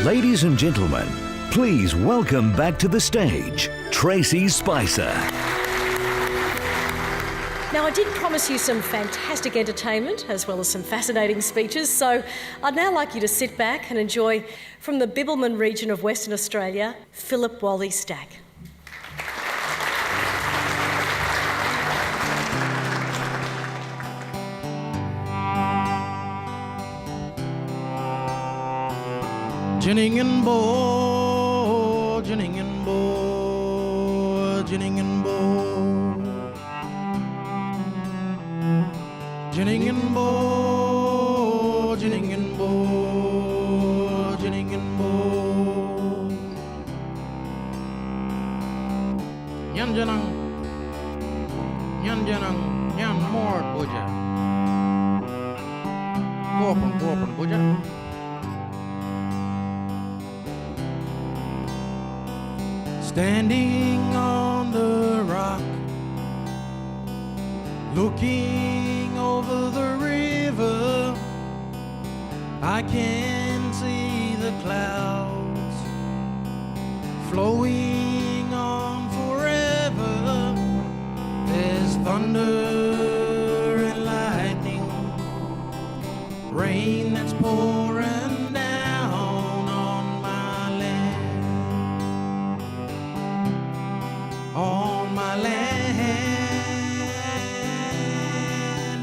Ladies and gentlemen, please welcome back to the stage, Tracy Spicer. Now, I did promise you some fantastic entertainment as well as some fascinating speeches, so I'd now like you to sit back and enjoy, from the Bibbulmun region of Western Australia, Philip Walley-stack. Jinning and bo, jinning and bo, jinning and bo, jinning and bo, jinning and bo, jinning and bo. Nyan janang, nyan mort boja. Go open boja. Standing on the rock, looking over the river, I can see the clouds flowing on forever. There's thunder and lightning, rain that's pouring down on my land. On my land,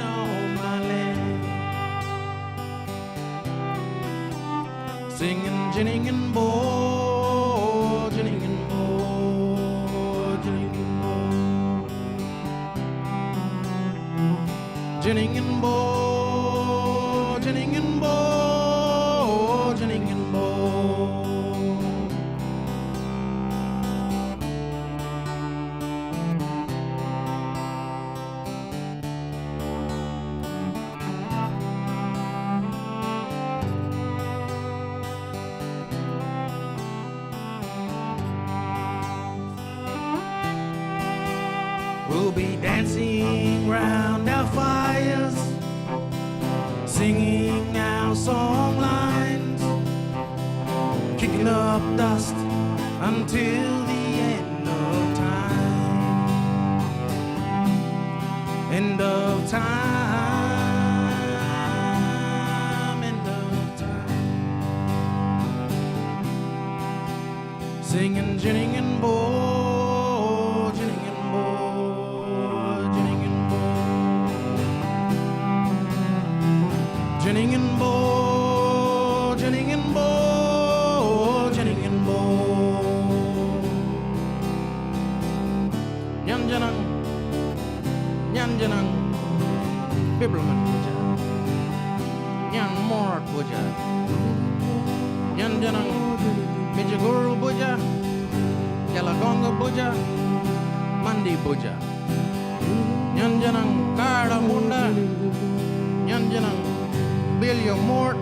on my land, singing, jinning and bo, jinning and bo, jinning and bo, jinning and bo, jinning and bo, jinning and bo. We'll be dancing round our fires, singing our song lines, kicking up dust until the end of time. End of time, end of time. Singing, jinning and bo. Jinning and bo, jinning and bo, jinning and bo. Nyan janang, Bibbulmun boja. Nyan mort boja. Nyan janang, Mijaguru boja. Gala boja, mandi boja. Nyan janang, Kada munda. Nyan janang, Billy Mort.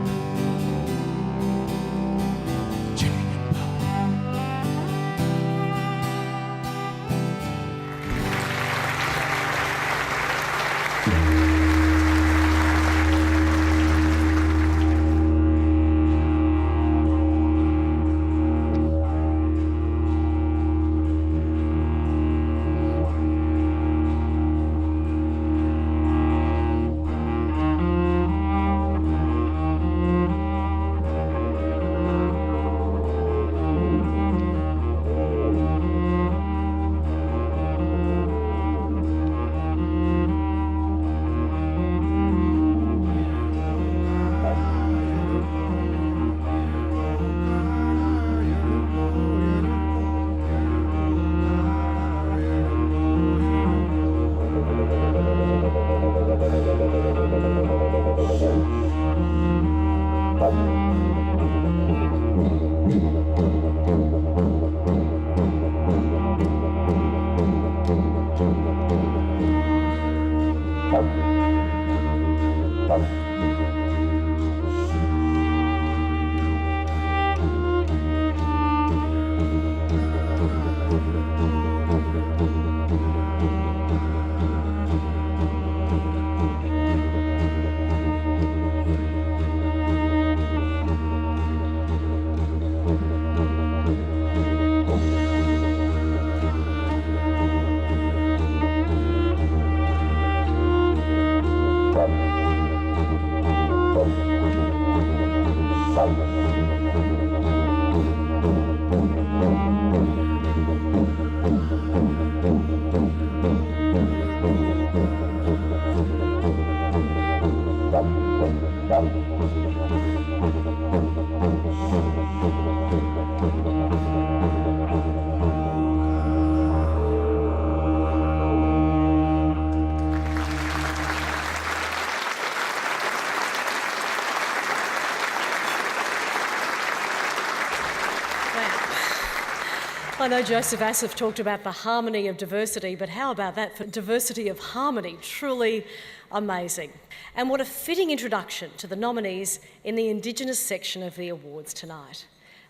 I know Joseph Asif talked about the harmony of diversity, but how about that for diversity of harmony? Truly amazing. And what a fitting introduction to the nominees in the Indigenous section of the awards tonight.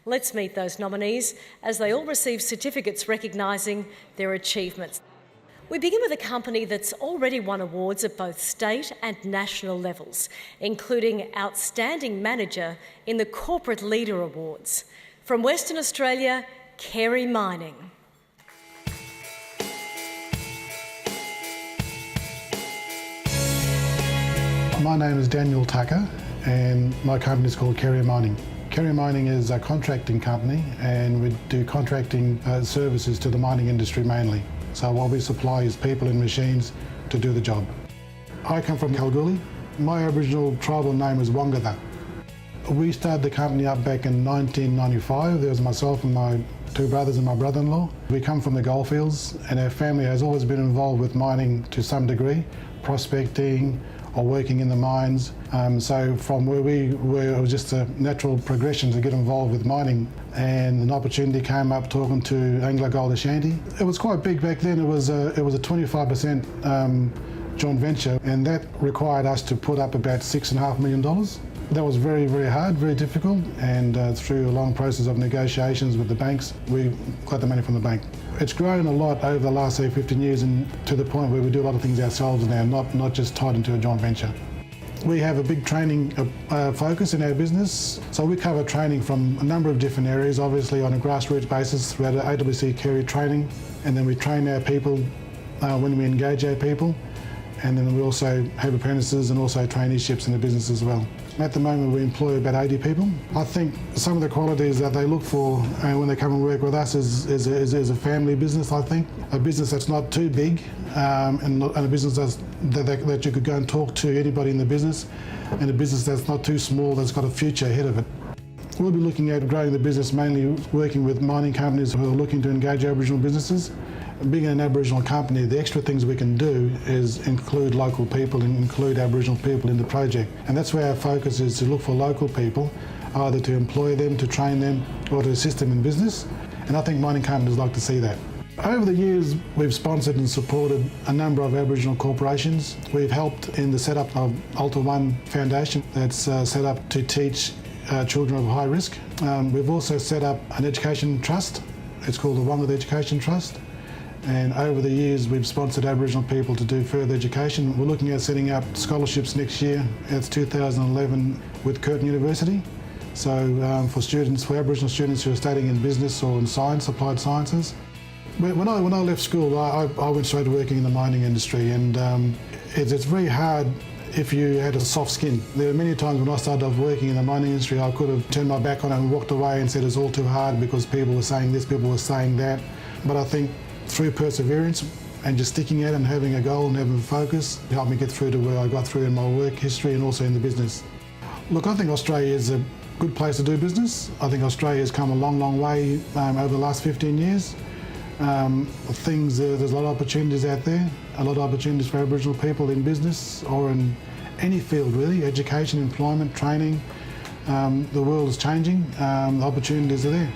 Let's meet those nominees as they all receive certificates recognising their achievements. We begin with a company that's already won awards at both state and national levels, including Outstanding Manager in the Corporate Leader Awards. From Western Australia, Kerry Mining. My name is Daniel Tucker and my company is called Kerry Mining. Kerry Mining is a contracting company and we do contracting services to the mining industry mainly. So what we supply is people and machines to do the job. I come from Kalgoorlie. My Aboriginal tribal name is Wangata. We started the company up back in 1995. There was myself and my two brothers and my brother-in-law. We come from the goldfields and our family has always been involved with mining to some degree, prospecting or working in the mines. So from where we were, it was just a natural progression to get involved with mining. And an opportunity came up talking to Anglo Gold Ashanti. It was quite big back then. It was a 25% joint venture, and that required us to put up about $6.5 million. That was very, very hard, very difficult, and through a long process of negotiations with the banks, we got the money from the bank. It's grown a lot over the last, say, 15 years, and to the point where we do a lot of things ourselves now, not just tied into a joint venture. We have a big training focus in our business, so we cover training from a number of different areas, obviously on a grassroots basis throughout the AWC Kerry training, and then we train our people when we engage our people, and then we also have apprentices and also traineeships in the business as well. At the moment we employ about 80 people. I think some of the qualities that they look for when they come and work with us is a family business, I think. A business that's not too big and a business that you could go and talk to anybody in the business, and a business that's not too small, that's got a future ahead of it. We'll be looking at growing the business mainly working with mining companies who are looking to engage Aboriginal businesses. Being an Aboriginal company, the extra things we can do is include local people and include Aboriginal people in the project. And that's where our focus is, to look for local people, either to employ them, to train them, or to assist them in business. And I think mining companies like to see that. Over the years, we've sponsored and supported a number of Aboriginal corporations. We've helped in the setup of Alta One Foundation that's set up to teach children of high risk. We've also set up an education trust. It's called the Wangata Education Trust. And over the years we've sponsored Aboriginal people to do further education. We're looking at setting up scholarships next year. It's 2011 with Curtin University. So for Aboriginal students who are studying in business or in science, applied sciences. When I left school, I went straight to working in the mining industry, and it's very hard if you had a soft skin. There were many times when I started off working in the mining industry, I could have turned my back on it and walked away and said it's all too hard because people were saying this, people were saying that. But I think through perseverance and just sticking at it and having a goal and having a focus, it helped me get through to where I got through in my work history and also in the business. Look, I think Australia is a good place to do business. I think Australia has come a long, long way over the last 15 years. There's a lot of opportunities out there, a lot of opportunities for Aboriginal people in business or in any field really, education, employment, training. The world is changing, the opportunities are there.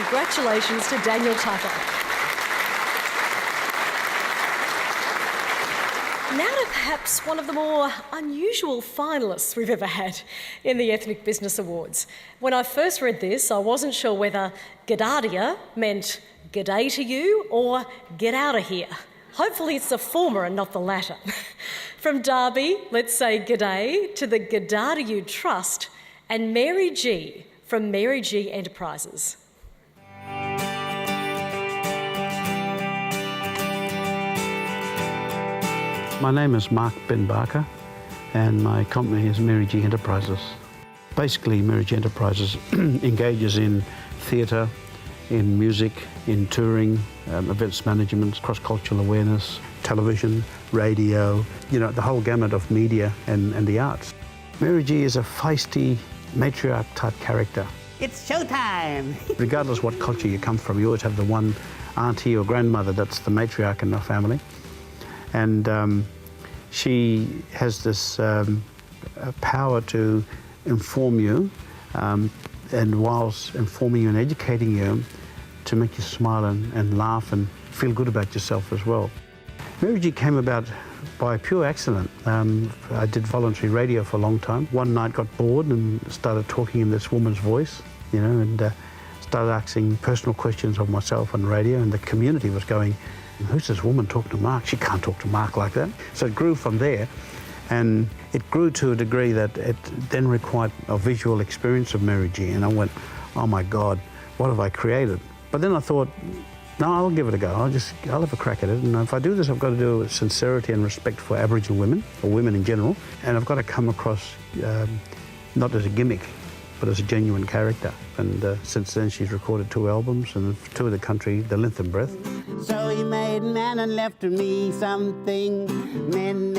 Congratulations to Daniel Tucker. Now to perhaps one of the more unusual finalists we've ever had in the Ethnic Business Awards. When I first read this, I wasn't sure whether G'dadia meant g'day to you or get out of here. Hopefully it's the former and not the latter. From Derby, let's say g'day to the G'dadia Trust, and Mary G from Mary G Enterprises. My name is Mark Ben Barker and my company is Mary G Enterprises. Basically, Mary G Enterprises engages in theatre, in music, in touring, events management, cross-cultural awareness, television, radio, you know, the whole gamut of media and the arts. Mary G is a feisty, matriarch-type character. It's showtime! Regardless what culture you come from, you always have the one auntie or grandmother that's the matriarch in the family. And she has this power to inform you, and whilst informing you and educating you, to make you smile and laugh and feel good about yourself as well. Mary G came about by pure accident. I did voluntary radio for a long time. One night got bored and started talking in this woman's voice, you know, and started asking personal questions of myself on radio, and the community was going, who's this woman talking to Mark? She can't talk to Mark like that. So it grew from there, and it grew to a degree that it then required a visual experience of Mary G, and I went, oh my God, what have I created? But then I thought, no, I'll give it a go. I'll have a crack at it. And if I do this, I've got to do it with sincerity and respect for Aboriginal women, or women in general. And I've got to come across not as a gimmick, but as a genuine character. And since then, she's recorded 2 albums and toured the country the length and breadth. So he made man and left me something, men.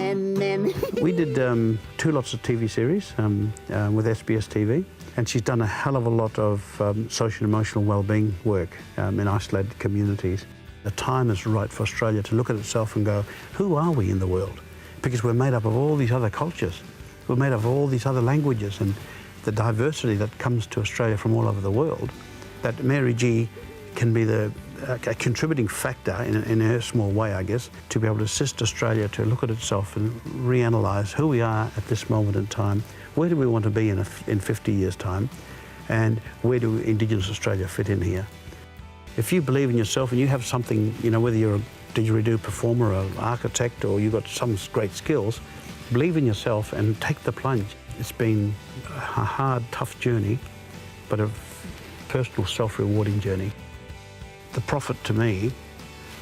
We did 2 lots of TV series with SBS TV. And she's done a hell of a lot of social and emotional well-being work in isolated communities. The time is right for Australia to look at itself and go, who are we in the world? Because we're made up of all these other cultures. We're made up of all these other languages, and the diversity that comes to Australia from all over the world, that Mary G can be a contributing factor in her small way, I guess, to be able to assist Australia to look at itself and reanalyse who we are at this moment in time. Where do we want to be in 50 years' time? And where do Indigenous Australia fit in here? If you believe in yourself and you have something, you know, whether you're a didgeridoo performer or architect or you've got some great skills, believe in yourself and take the plunge. It's been a hard, tough journey, but a personal, self-rewarding journey. The profit to me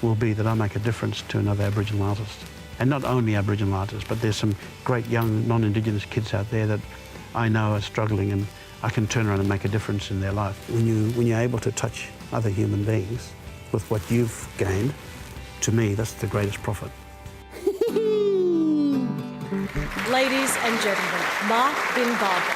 will be that I make a difference to another Aboriginal artist. And not only Aboriginal artists, but there's some great young non-Indigenous kids out there that I know are struggling, and I can turn around and make a difference in their life. When you're able to touch other human beings with what you've gained, to me, that's the greatest profit. Ladies and gentlemen, Mark Ben Barker.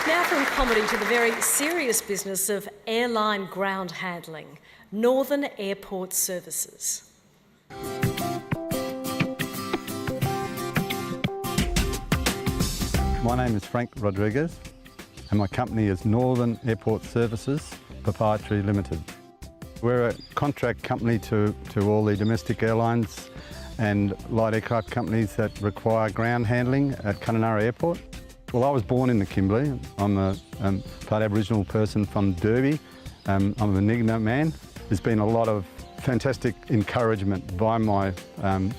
Now from comedy to the very serious business of airline ground handling, Northern Airport Services. My name is Frank Rodriguez and my company is Northern Airport Services Proprietary Limited. We're a contract company to all the domestic airlines and light aircraft companies that require ground handling at Kununurra Airport. Well, I was born in the Kimberley. I'm a part Aboriginal person from Derby. I'm a Benigna man. There's been a lot of fantastic encouragement by my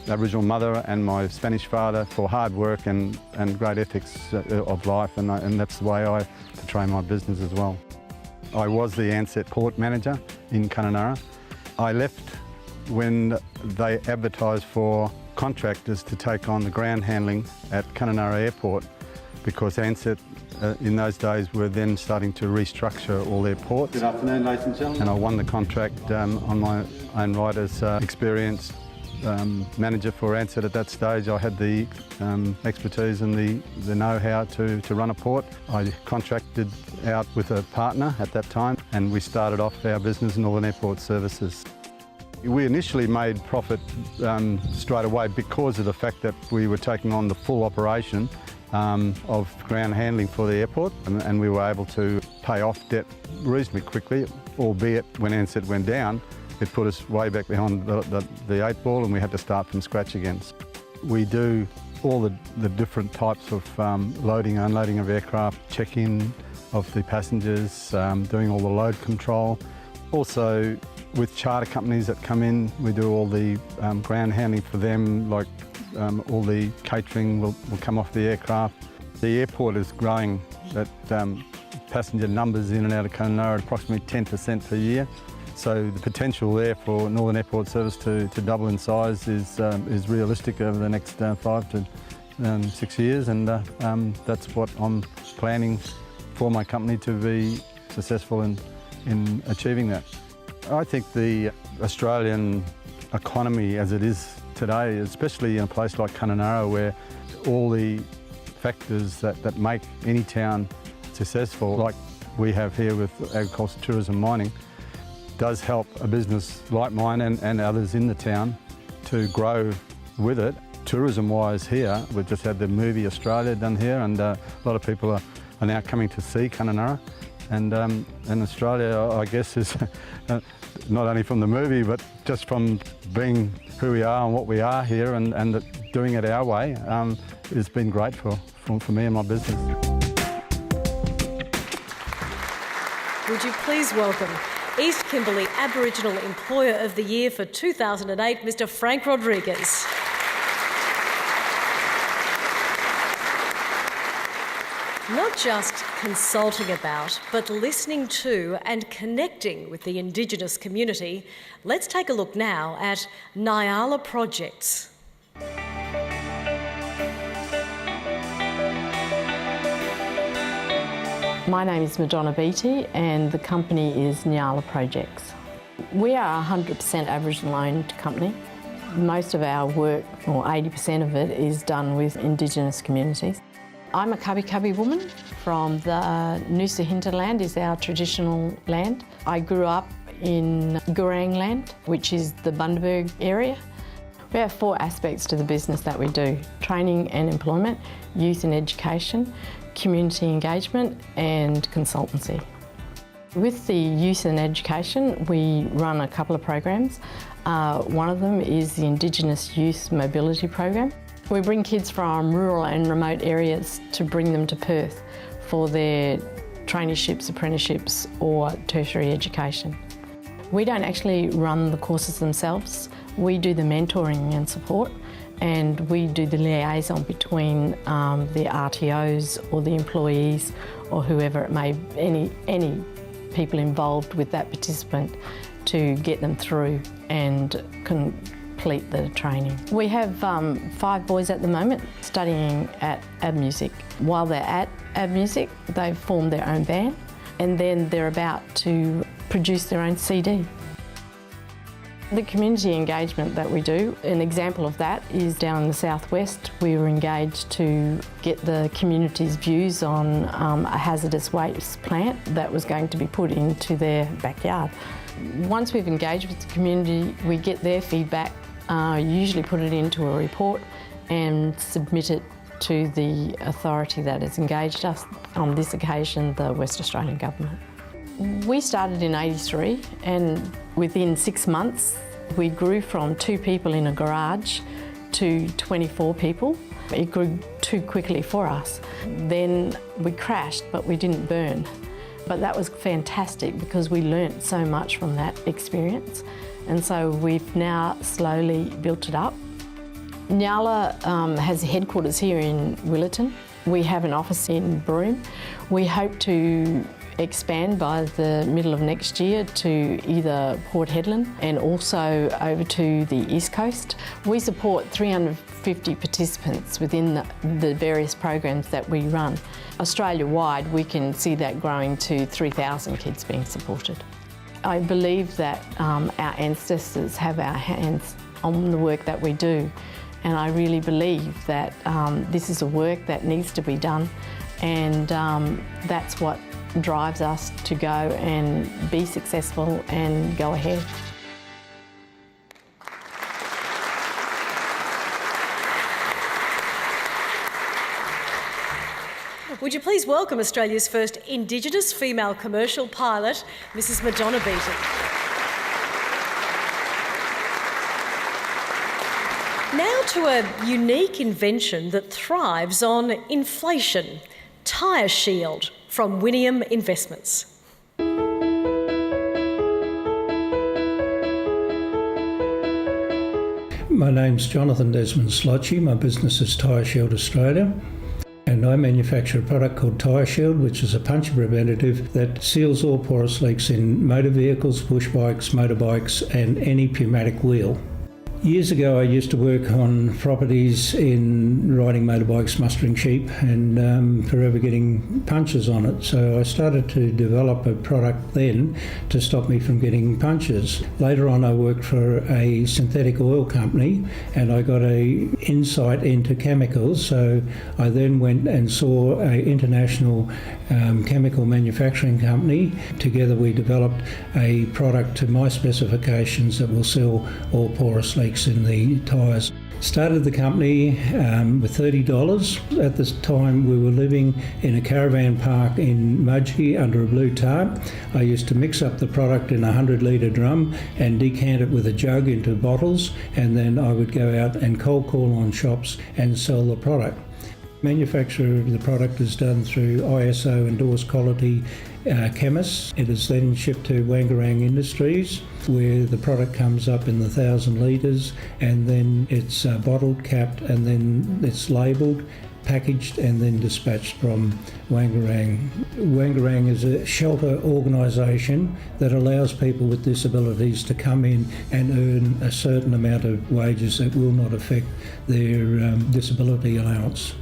Aboriginal mother and my Spanish father for hard work and great ethics of life, and that's the way I portray my business as well. I was the Ansett port manager in Kununurra. I left when they advertised for contractors to take on the ground handling at Kununurra Airport, because Ansett in those days were then starting to restructure all their ports. Good afternoon, ladies and gentlemen. And I won the contract on my own right as experienced manager for Ansett at that stage. I had the expertise and the know-how to run a port. I contracted out with a partner at that time, and we started off our business, Northern Airport Services. We initially made profit straight away because of the fact that we were taking on the full operation of ground handling for the airport, and we were able to pay off debt reasonably quickly, albeit when Ansett went down, it put us way back behind the 8 ball, and we had to start from scratch again. We do all the different types of loading, unloading of aircraft, check-in of the passengers, doing all the load control. Also, with charter companies that come in, we do all the ground handling for them, like all the catering will come off the aircraft. The airport is growing at passenger numbers in and out of Kununurra at approximately 10% per year. So the potential there for Northern Airport Service to double in size is realistic over the next 5 to 6 years, and that's what I'm planning for my company to be successful in achieving that. I think the Australian economy as it is today, especially in a place like Kununurra, where all the factors that make any town successful, like we have here with agriculture, tourism, mining, does help a business like mine and others in the town to grow with it. Tourism-wise here, we've just had the movie Australia done here, and a lot of people are now coming to see Kununurra. And Australia, I guess, is not only from the movie, but just from being who we are and what we are here and doing it our way, has been great for me and my business. Would you please welcome East Kimberley Aboriginal Employer of the Year for 2008, Mr. Frank Rodriguez. Not just consulting about, but listening to and connecting with the Indigenous community, let's take a look now at Nyala projects. My name is Madonna B and the company is Nyala Projects. We are a 100% Aboriginal owned company. Most of our work, or 80% of it, is done with Indigenous communities. I'm a Kabi Kabi woman from the Noosa hinterland, is our traditional land. I grew up in Gurang land, which is the Bundaberg area. We have 4 aspects to the business that we do: training and employment, youth and education, community engagement and consultancy. With the youth and education, we run a couple of programs. One of them is the Indigenous Youth Mobility Program. We bring kids from rural and remote areas to bring them to Perth for their traineeships, apprenticeships or tertiary education. We don't actually run the courses themselves. We do the mentoring and support, and we do the liaison between the RTOs or the employees or whoever it may be, any people involved with that participant, to get them through and complete the training. We have 5 boys at the moment studying at AB Music. While they're at AB Music, they've formed their own band, and then they're about to produce their own CD. The community engagement that we do, an example of that is down in the southwest. We were engaged to get the community's views on a hazardous waste plant that was going to be put into their backyard. Once we've engaged with the community, we get their feedback, usually put it into a report and submit it to the authority that has engaged us, on this occasion the West Australian Government. We started in '83 and within 6 months we grew from 2 people in a garage to 24 people. It grew too quickly for us. Then we crashed, but we didn't burn. But that was fantastic because we learnt so much from that experience, and so we've now slowly built it up. Nyala has headquarters here in Willetton. We have an office in Broome. We hope to expand by the middle of next year to either Port Hedland and also over to the East Coast. We support 350 participants within the various programs that we run. Australia-wide, we can see that growing to 3,000 kids being supported. I believe that our ancestors have our hands on the work that we do, and I really believe that this is a work that needs to be done, and that's what drives us to go and be successful and go ahead. Would you please welcome Australia's first Indigenous female commercial pilot, Mrs. Madonna B. Now to a unique invention that thrives on inflation, Tyre Shield from Winium Investments. My name's Jonathan Desmond Slotchy. My business is Tyre Shield Australia, and I manufacture a product called Tyre Shield, which is a puncture preventative that seals all porous leaks in motor vehicles, push bikes, motorbikes and any pneumatic wheel. Years ago I used to work on properties in riding motorbikes, mustering sheep and forever getting punctures on it. So I started to develop a product then to stop me from getting punctures. Later on I worked for a synthetic oil company and I got an insight into chemicals. So I then went and saw an international chemical manufacturing company. Together we developed a product to my specifications that will seal all porous leaks in the tyres. Started the company with $30. At this time we were living in a caravan park in Mudgee under a blue tarp. I used to mix up the product in a 100-litre drum and decant it with a jug into bottles, and then I would go out and cold call on shops and sell the product. Manufacture of the product is done through ISO endorsed quality chemists. It is then shipped to Wangarang Industries, where the product comes up in the 1,000 litres, and then it's bottled, capped, and then it's labelled, packaged and then dispatched from Wangarang. Wangarang is a shelter organisation that allows people with disabilities to come in and earn a certain amount of wages that will not affect their disability allowance.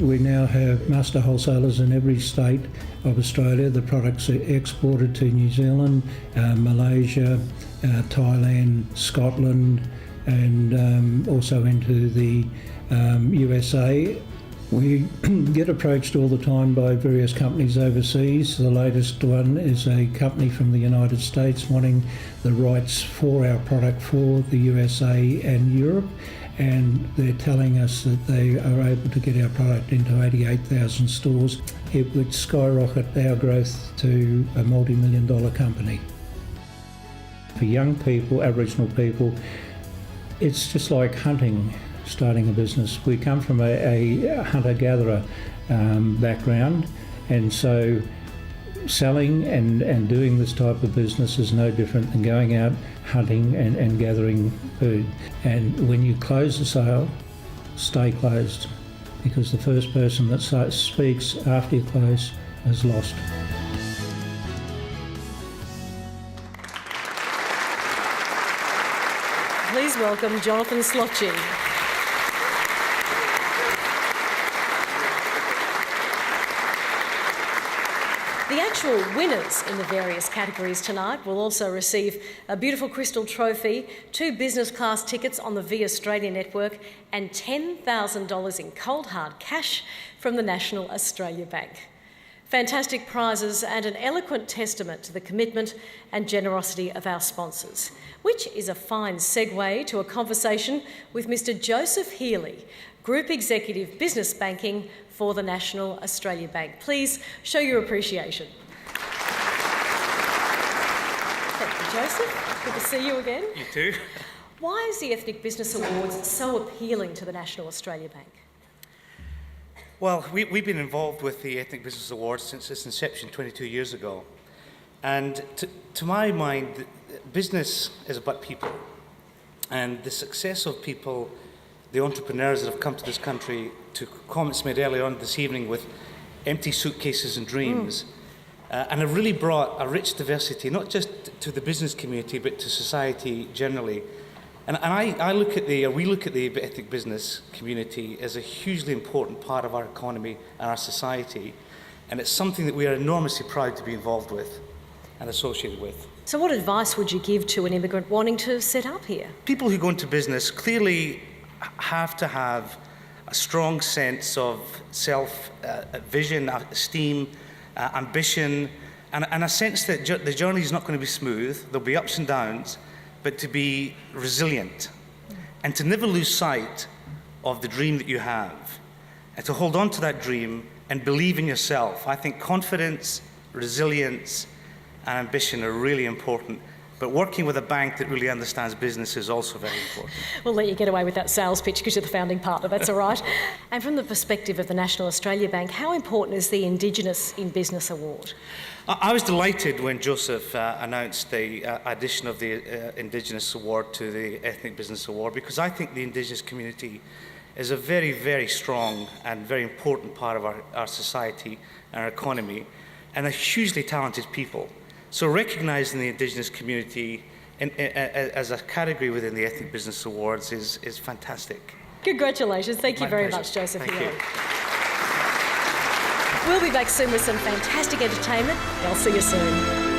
We now have master wholesalers in every state of Australia. The products are exported to New Zealand, Malaysia, Thailand, Scotland, and also into the USA. We get approached all the time by various companies overseas. The latest one is a company from the United States wanting the rights for our product for the USA and Europe. And they're telling us that they are able to get our product into 88,000 stores. It would skyrocket our growth to a multi-million-dollar company. For young people, Aboriginal people, it's just like hunting, starting a business. We come from a hunter-gatherer background, and so selling and doing this type of business is no different than going out hunting and gathering food. And when you close the sale, stay closed, because the first person that speaks after you close is lost. Please welcome Jonathan Slotchy. The actual winners in the various categories tonight will also receive a beautiful crystal trophy, 2 business class tickets on the V Australia network and $10,000 in cold hard cash from the National Australia Bank. Fantastic prizes and an eloquent testament to the commitment and generosity of our sponsors, which is a fine segue to a conversation with Mr. Joseph Healy, Group Executive Business Banking for the National Australia Bank. Please show your appreciation. Thank you, Joseph. Good to see you again. You too. Why is the Ethnic Business Awards so appealing to the National Australia Bank? Well, we've been involved with the Ethnic Business Awards since its inception 22 years ago. And to my mind, business is about people. And the success of people, the entrepreneurs that have come to this country, to comments made earlier on this evening with empty suitcases and dreams, and have really brought a rich diversity, not just to the business community, but to society generally. And we look at the ethnic business community as a hugely important part of our economy and our society, and it's something that we are enormously proud to be involved with and associated with. So what advice would you give to an immigrant wanting to set up here? People who go into business clearly have to have a strong sense of self-vision, esteem, ambition, and a sense that the journey is not going to be smooth. There'll be ups and downs, but to be resilient and to never lose sight of the dream that you have and to hold on to that dream and believe in yourself. I think confidence, resilience, and ambition are really important. But working with a bank that really understands business is also very important. We'll let you get away with that sales pitch because you're the founding partner, that's all right. And from the perspective of the National Australia Bank, how important is the Indigenous in Business Award? I was delighted when Joseph announced the addition of the Indigenous Award to the Ethnic Business Award, because I think the Indigenous community is a very, very strong and very important part of our society and our economy, and they're hugely talented people. So recognising the Indigenous community as a category within the Ethnic Business Awards is fantastic. Congratulations. Thank you very much, Joseph. Thank you. We'll be back soon with some fantastic entertainment. I'll see you soon.